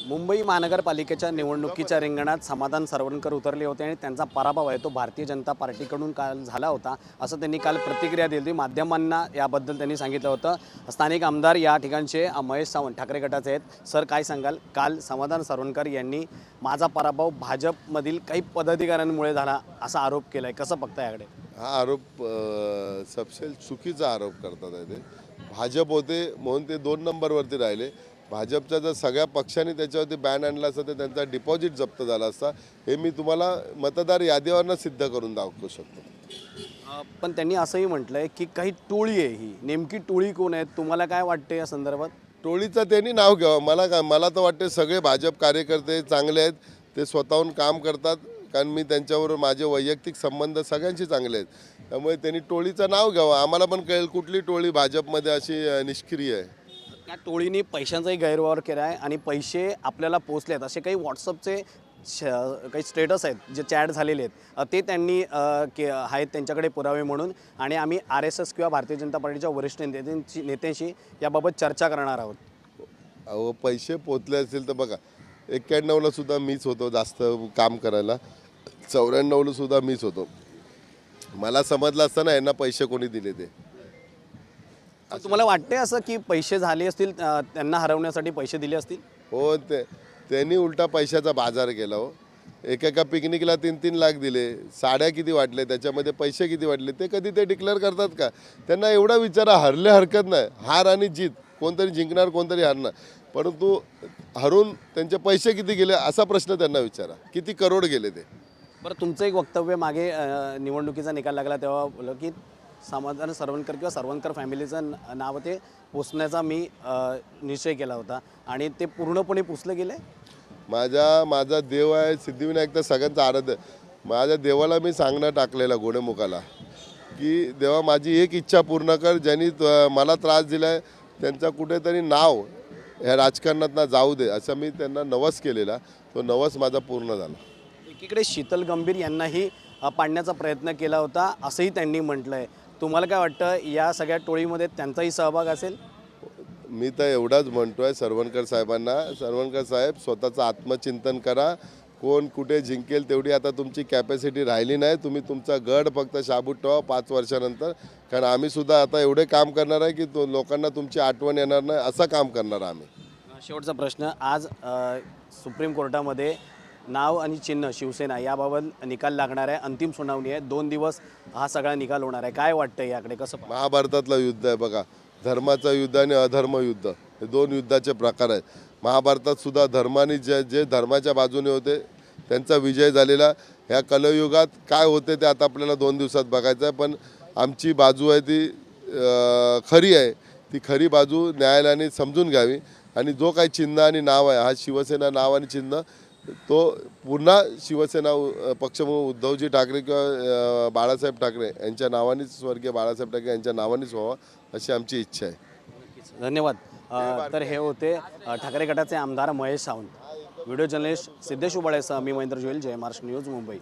मुंबई महानगरपालिकेच्या निवडणुकीच्या रिंगणात समाधान सरवणकर उतरले होते आणि त्यांचा पराभव आहे तो भारतीय जनता पार्टीकडून काल झाला होता असं त्यांनी काल प्रतिक्रिया दिली होती। माध्यमांना याबद्दल त्यांनी सांगितलं होतं। स्थानिक आमदार या ठिकाणचे महेश सावंत ठाकरे गटाचे आहेत। सर, काय सांगाल? काल समाधान सरवणकर यांनी माझा पराभव भाजपमधील काही पदाधिकाऱ्यांमुळे झाला असा आरोप केलाय, कसं बघता याकडे? हा आरोप सबसे चुकीचा आरोप करतात आहे। ते भाजप होते म्हणून ते 2 नंबरवरती राहिले। भाजपच्या जर सगळ्या पक्षांनी त्याच्यावरती बॅन आणला असता तर त्यांचा डिपॉझिट जप्त झाला असता। हे मी तुम्हाला मतदार यादीवरनं सिद्ध करून दाखवू शकतो। पण त्यांनी असंही म्हटलंय की काही टोळी आहे, ही नेमकी टोळी कोण आहे? तुम्हाला काय वाटते या संदर्भात? टोळीचं त्यांनी नाव घ्यावं। मला तर वाटते सगळे भाजप कार्यकर्ते चांगले आहेत, ते स्वतःहून काम करतात, कारण मी त्यांच्याबरोबर माझे वैयक्तिक संबंध सगळ्यांशी चांगले आहेत। त्यामुळे त्यांनी टोळीचं नाव घ्यावं, आम्हाला पण कळेल कुठली टोळी भाजपमध्ये अशी निष्क्रिय आहे। त्या टोळीने पैशांचाही गैरवापर केला आहे आणि पैसे आपल्याला पोचले आहेत असे काही व्हॉट्सअपचे काही स्टेटस आहेत जे चॅट झालेले आहेत, ते त्यांनी आहेत त्यांच्याकडे पुरावे म्हणून। आणि आम्ही RSS किंवा भारतीय जनता पार्टीच्या वरिष्ठ नेत्यांशी याबाबत चर्चा करणार आहोत। अहो, पैसे पोचले असतील तर बघा, 91ला सुद्धा मीच होतो जास्त काम करायला, 94ला सुद्धा मीच होतो। मला समजलं असतं ना यांना पैसे कोणी दिले ते। तुम्हाला वाटते असं की पैसे झाले असतील, त्यांना हरवण्यासाठी पैसे दिले असतील? हो, त्यांनी उलटा पैशाचा बाजार केला। हो, एकेका पिकनिकला 3-3 लाख दिले, साड्या किती वाटले, त्याच्यामध्ये पैसे किती वाटले ते कधी ते डिक्लेअर करतात का? त्यांना एवढा विचारा, हरले हरकत नाही, हार आणि जीत कोणतरी जिंकणार कोणतरी हारणार, परंतु हरून त्यांचे पैसे किती गेले असा प्रश्न त्यांना विचारा, किती करोड गेले ते। बरं, तुमचं एक वक्तव्य मागे निवडणुकीचा निकाल लागला तेव्हा बोललं की समाधान सरवणकर किंवा सरवणकर फॅमिलीचं नाव ते पुसण्याचा मी निश्चय केला होता आणि ते पूर्णपणे पुसलं गेलं आहे। माझा देव आहे सिद्धिविनायक, तर सगळ्यांचा आराध्य। माझ्या देवाला मी सांगणं टाकलेलं घोडेमुखाला की देवा माझी एक इच्छा पूर्ण कर, ज्यांनी मला त्रास दिला आहे त्यांचा कुठेतरी नाव ह्या राजकारणात ना जाऊ दे, असं मी त्यांना नवस केलेला। तो नवस माझा पूर्ण झाला। एकीकडे शीतल गंभीर यांनाही पाडण्याचा प्रयत्न केला होता असंही त्यांनी म्हटलं आहे। तुम्हाला काय वाटतं, या सगळ्या टोळीमध्ये त्यांचाही सहभाग असेल? मी तर एवढाच म्हणतोय सरवणकर साहेबांना, सरवणकर साहेब स्वतःचं आत्मचिंतन करा। कोण कुठे जिंकेल तेवढी आता तुमची कॅपॅसिटी राहिली नाही। तुम्ही तुमचा गड फक्त शाबूत ठेवा 5 वर्षानंतर, कारण आम्ही सुद्धा आता एवढे काम करणार आहे की लोकांना तुमची आठवण येणार नाही असं काम करणार आम्ही। शेवटचा प्रश्न, आज सुप्रीम कोर्टामध्ये नाव आणि चिन्ह शिवसेना याबाबत निकाल लागणार आहे, अंतिम सुनावणी आहे, 2 दिवस हा सगळा निकाल होणार आहे। काय वाटतं याकडे, कसं? महाभारतातलं युद्ध आहे बघा, धर्माचं युद्ध आणि अधर्म युद्ध, हे 2 युद्धाचे प्रकार आहेत। महाभारतात सुद्धा धर्माने जे धर्माच्या बाजूने होते त्यांचा विजय झालेला। ह्या कलयुगात काय होते ते आता आपल्याला 2 दिवसात बघायचं आहे, पण आमची बाजू आहे ती खरी आहे, ती खरी बाजू न्यायालयाने समजून घ्यावी। आणि जो काही चिन्ह आणि नाव आहे, हा शिवसेना नाव आणि चिन्ह, तो पुन्हा शिवसेना पक्ष म्हणून उद्धवजी ठाकरे किंवा बाळासाहेब ठाकरे यांच्या नावानेच, स्वर्गीय बाळासाहेब ठाकरे यांच्या नावानेच व्हावा अशी आमची इच्छा आहे। धन्यवाद। तर हे होते ठाकरे गटाचे आमदार महेश सावंत। व्हिडिओ जर्नलिस्ट सिद्धेश उबाळेसह मी महेंद्र जोईल, जय महाराष्ट्र न्यूज, मुंबई।